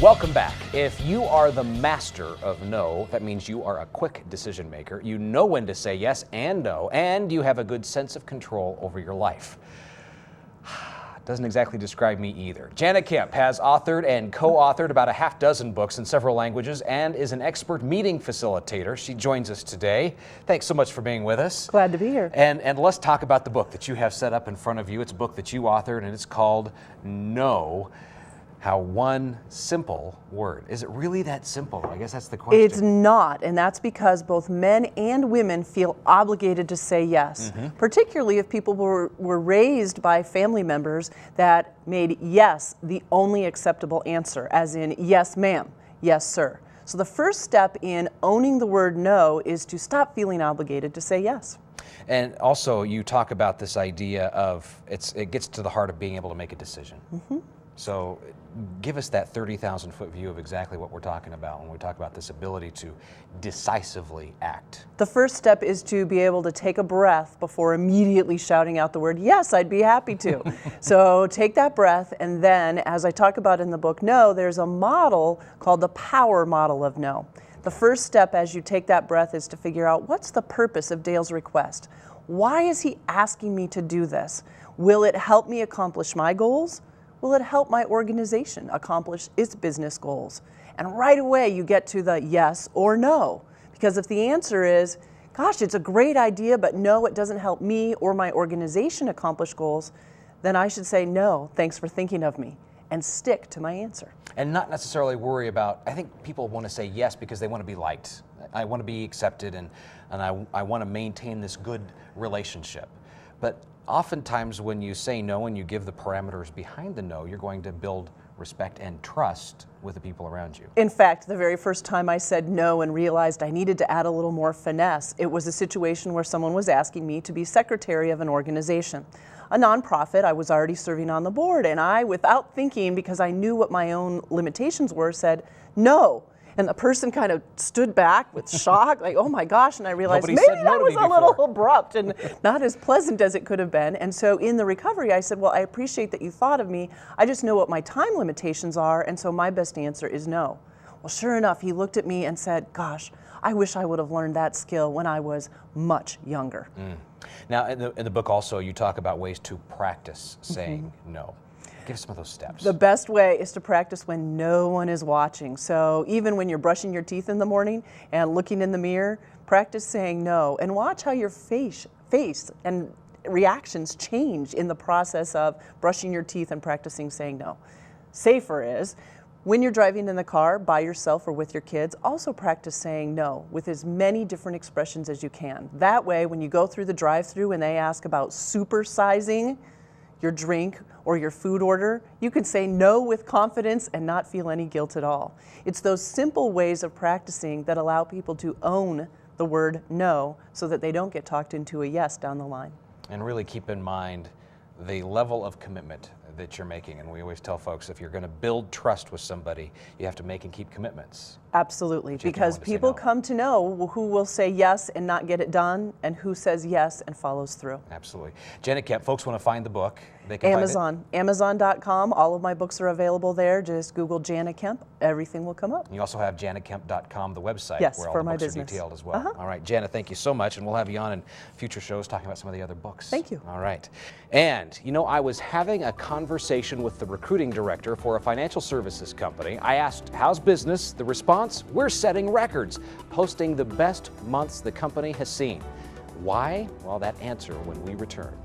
Welcome back. If you are the master of no, that means you are a quick decision maker. You know when to say yes and no, and you have a good sense of control over your life. Doesn't exactly describe me either. Jana Kemp has authored and co-authored about a half dozen books in several languages and is an expert meeting facilitator. She joins us today. Thanks so much for being with us. Glad to be here. And let's talk about the book that you have set up in front of you. It's a book that you authored, and it's called No. How one simple word. Is it really that simple? I guess that's the question. It's not, and that's because both men and women feel obligated to say yes, particularly if people were raised by family members that made yes the only acceptable answer, as in yes ma'am, yes sir. So the first step in owning the word no is to stop feeling obligated to say yes. And also you talk about this idea of it gets to the heart of being able to make a decision. So give us that 30,000 foot view of exactly what we're talking about when we talk about this ability to decisively act. The first step is to be able to take a breath before immediately shouting out the word, yes, I'd be happy to. So take that breath, and then, as I talk about in the book No, there's a model called the power model of no. The first step as you take that breath is to figure out, what's the purpose of Dale's request? Why is he asking me to do this? Will it help me accomplish my goals? Will it help my organization accomplish its business goals? And right away you get to the yes or no. Because if the answer is, gosh, it's a great idea, but no, it doesn't help me or my organization accomplish goals, then I should say no, thanks for thinking of me, and stick to my answer. And not necessarily worry about, I think people want to say yes because they want to be liked. I want to be accepted, and I want to maintain this good relationship. But oftentimes when you say no and you give the parameters behind the no, you're going to build respect and trust with the people around you. In fact, the very first time I said no and realized I needed to add a little more finesse, it was a situation where someone was asking me to be secretary of an organization, a nonprofit. I was already serving on the board, and I, without thinking, because I knew what my own limitations were, said no. And the person kind of stood back with shock, like, oh my gosh, and I realized maybe that was a little abrupt and not as pleasant as it could have been. And so in the recovery, I said, well, I appreciate that you thought of me. I just know what my time limitations are, and so my best answer is no. Well, sure enough, he looked at me and said, gosh, I wish I would have learned that skill when I was much younger. Now, in the book also, you talk about ways to practice saying no. Give us some of those steps. The best way is to practice when no one is watching. So even when you're brushing your teeth in the morning and looking in the mirror, practice saying no, and watch how your face and reactions change in the process of brushing your teeth and practicing saying no. Safer is, when you're driving in the car by yourself or with your kids, also practice saying no with as many different expressions as you can. That way, when you go through the drive-thru and they ask about supersizing your drink or your food order, you can say no with confidence and not feel any guilt at all. It's those simple ways of practicing that allow people to own the word no so that they don't get talked into a yes down the line. And really keep in mind the level of commitment that you're making. And we always tell folks, if you're going to build trust with somebody, you have to make and keep commitments. Absolutely, because people come to know who will say yes and not get it done, and who says yes and follows through. Absolutely. Jana Kemp, folks want to find the book. They can Amazon. find it. Amazon.com. All of my books are available there. Just Google Jana Kemp. Everything will come up. You also have janakemp.com, the website, yes, where all for the my books business. are detailed as well. All right, Jana, thank you so much, and we'll have you on in future shows talking about some of the other books. Thank you. All right. And, you know, I was having a conversation with the recruiting director for a financial services company. I asked, how's business? The response, we're setting records, posting the best months the company has seen. Why? Well, that answer when we return.